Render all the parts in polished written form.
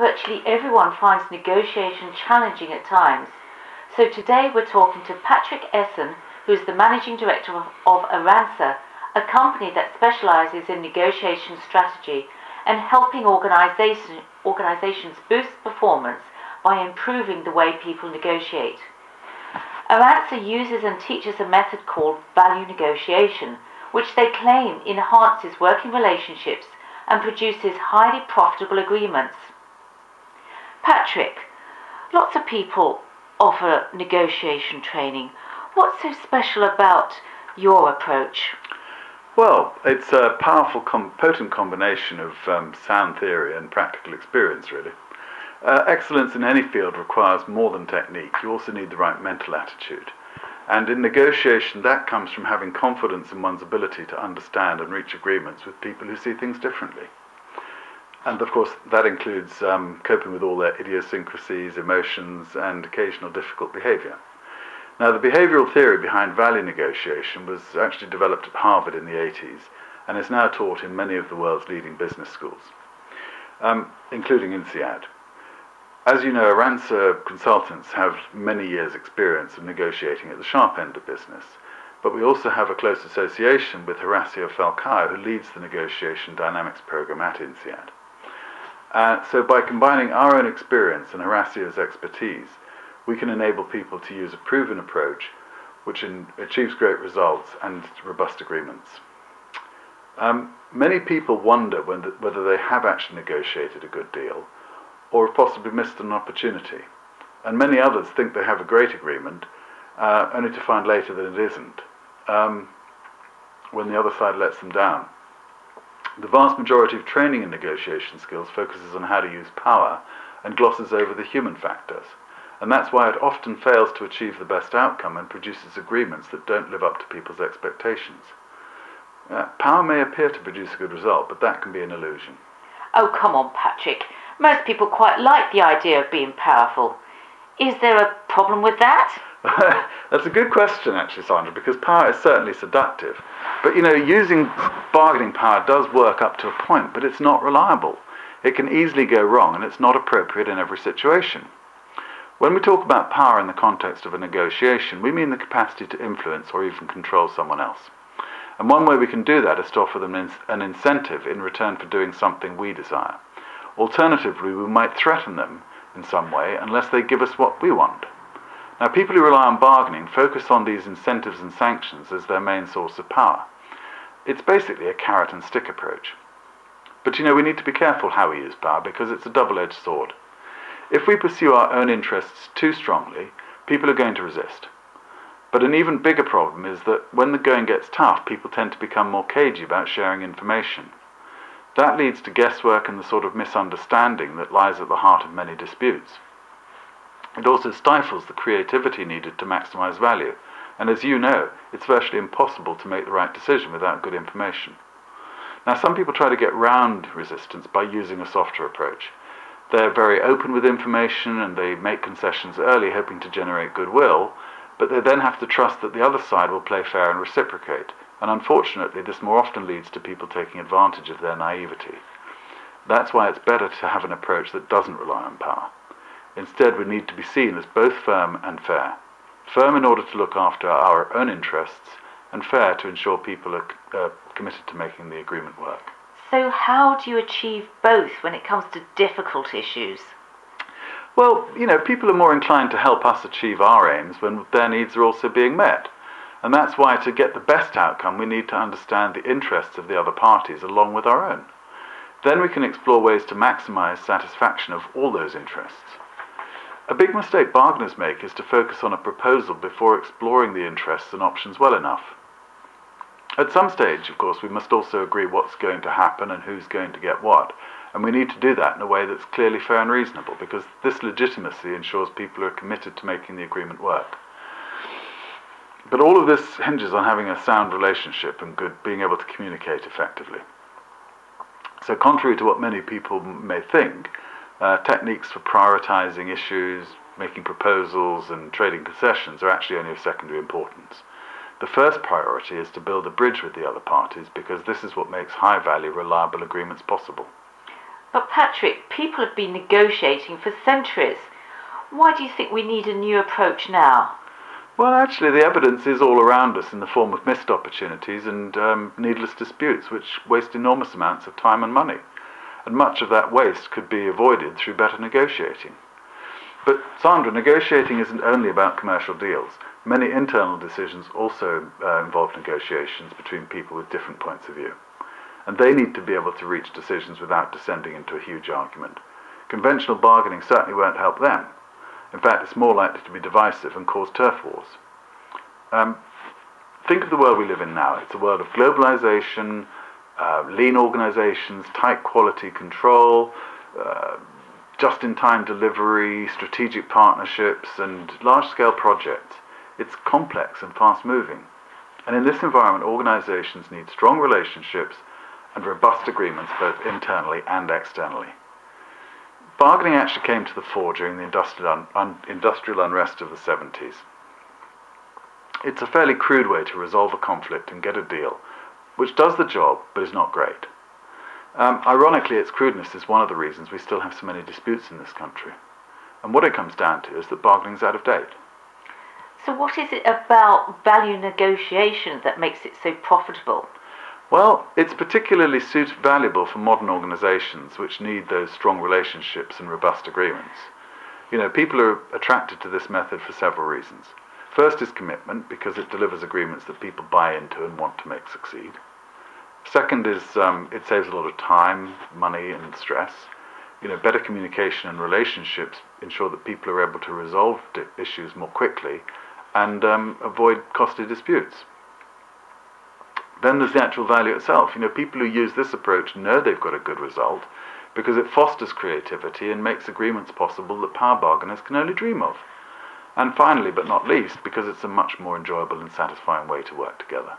Virtually everyone finds negotiation challenging at times. So today we're talking to Patrick Esson, who is the Managing Director of Aransa, a company that specializes in negotiation strategy and helping organizations boost performance by improving the way people negotiate. Aransa uses and teaches a method called value negotiation, which they claim enhances working relationships and produces highly profitable agreements. Patrick, lots of people offer negotiation training. What's so special about your approach? Well, it's a powerful, potent combination of sound theory and practical experience, really. Excellence in any field requires more than technique. You also need the right mental attitude. And in negotiation, that comes from having confidence in one's ability to understand and reach agreements with people who see things differently. And of course, that includes coping with all their idiosyncrasies, emotions, and occasional difficult behavior. Now, the behavioral theory behind value negotiation was actually developed at Harvard in the 80s and is now taught in many of the world's leading business schools, including INSEAD. As you know, Aransa consultants have many years' experience of negotiating at the sharp end of business, but we also have a close association with Horacio Falcao, who leads the negotiation dynamics program at INSEAD. So by combining our own experience and Horacio's expertise, we can enable people to use a proven approach which achieves great results and robust agreements. Many people wonder whether they have actually negotiated a good deal or have possibly missed an opportunity. And many others think they have a great agreement, only to find later that it isn't, when the other side lets them down. The vast majority of training in negotiation skills focuses on how to use power and glosses over the human factors. And that's why it often fails to achieve the best outcome and produces agreements that don't live up to people's expectations. Power may appear to produce a good result, but that can be an illusion. Oh, come on, Patrick. Most people quite like the idea of being powerful. Is there a problem with that? That's a good question, actually, Sandra, because power is certainly seductive. But, using bargaining power does work up to a point, but it's not reliable. It can easily go wrong, and it's not appropriate in every situation. When we talk about power in the context of a negotiation, we mean the capacity to influence or even control someone else. And one way we can do that is to offer them an incentive in return for doing something we desire. Alternatively, we might threaten them in some way unless they give us what we want. Now, people who rely on bargaining focus on these incentives and sanctions as their main source of power. It's basically a carrot and stick approach. But we need to be careful how we use power because it's a double-edged sword. If we pursue our own interests too strongly, people are going to resist. But an even bigger problem is that when the going gets tough, people tend to become more cagey about sharing information. That leads to guesswork and the sort of misunderstanding that lies at the heart of many disputes. It also stifles the creativity needed to maximize value, and as you know, it's virtually impossible to make the right decision without good information. Now, some people try to get round resistance by using a softer approach. They're very open with information and they make concessions early, hoping to generate goodwill, but they then have to trust that the other side will play fair and reciprocate. And unfortunately, this more often leads to people taking advantage of their naivety. That's why it's better to have an approach that doesn't rely on power. Instead, we need to be seen as both firm and fair. Firm in order to look after our own interests, and fair to ensure people are committed to making the agreement work. So how do you achieve both when it comes to difficult issues? Well, people are more inclined to help us achieve our aims when their needs are also being met. And that's why to get the best outcome, we need to understand the interests of the other parties along with our own. Then we can explore ways to maximize satisfaction of all those interests. A big mistake bargainers make is to focus on a proposal before exploring the interests and options well enough. At some stage, of course, we must also agree what's going to happen and who's going to get what, and we need to do that in a way that's clearly fair and reasonable, because this legitimacy ensures people are committed to making the agreement work. But all of this hinges on having a sound relationship and being able to communicate effectively. So contrary to what many people may think, techniques for prioritizing issues, making proposals and trading concessions are actually only of secondary importance. The first priority is to build a bridge with the other parties because this is what makes high-value, reliable agreements possible. But Patrick, people have been negotiating for centuries. Why do you think we need a new approach now? Well, actually, the evidence is all around us in the form of missed opportunities and needless disputes, which waste enormous amounts of time and money. And much of that waste could be avoided through better negotiating. But Sandra, negotiating isn't only about commercial deals. Many internal decisions also involve negotiations between people with different points of view. And they need to be able to reach decisions without descending into a huge argument. Conventional bargaining certainly won't help them. In fact, it's more likely to be divisive and cause turf wars. Think of the world we live in now. It's a world of globalization, lean organizations, tight quality control, just-in-time delivery, strategic partnerships, and large-scale projects. It's complex and fast-moving. And in this environment, organizations need strong relationships and robust agreements both internally and externally. Bargaining actually came to the fore during the industrial unrest of the 70s. It's a fairly crude way to resolve a conflict and get a deal, which does the job but is not great. Ironically, its crudeness is one of the reasons we still have so many disputes in this country. And what it comes down to is that bargaining is out of date. So what is it about value negotiation that makes it so profitable? Well, it's particularly valuable for modern organizations which need those strong relationships and robust agreements. You know, people are attracted to this method for several reasons. First is commitment, because it delivers agreements that people buy into and want to make succeed. Second is it saves a lot of time, money, and stress. You know, better communication and relationships ensure that people are able to resolve issues more quickly and avoid costly disputes. Then there's the actual value itself. You know, people who use this approach know they've got a good result because it fosters creativity and makes agreements possible that power bargainers can only dream of. And finally, but not least, because it's a much more enjoyable and satisfying way to work together.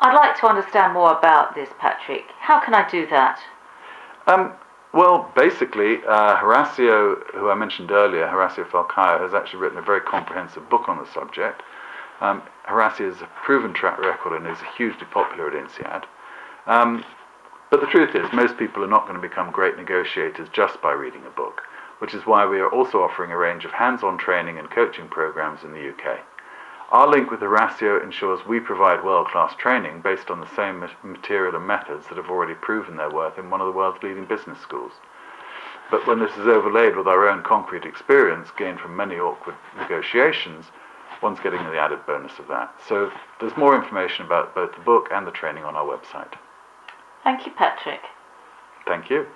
I'd like to understand more about this, Patrick. How can I do that? Well, basically, Horacio, who I mentioned earlier, Horacio Falcaio, has actually written a very comprehensive book on the subject. Horacio has a proven track record and is hugely popular at INSEAD. But the truth is, most people are not going to become great negotiators just by reading a book, which is why we are also offering a range of hands-on training and coaching programs in the UK. Our link with Horacio ensures we provide world-class training based on the same material and methods that have already proven their worth in one of the world's leading business schools. But when this is overlaid with our own concrete experience gained from many awkward negotiations, one's getting the added bonus of that. So there's more information about both the book and the training on our website. Thank you, Patrick. Thank you.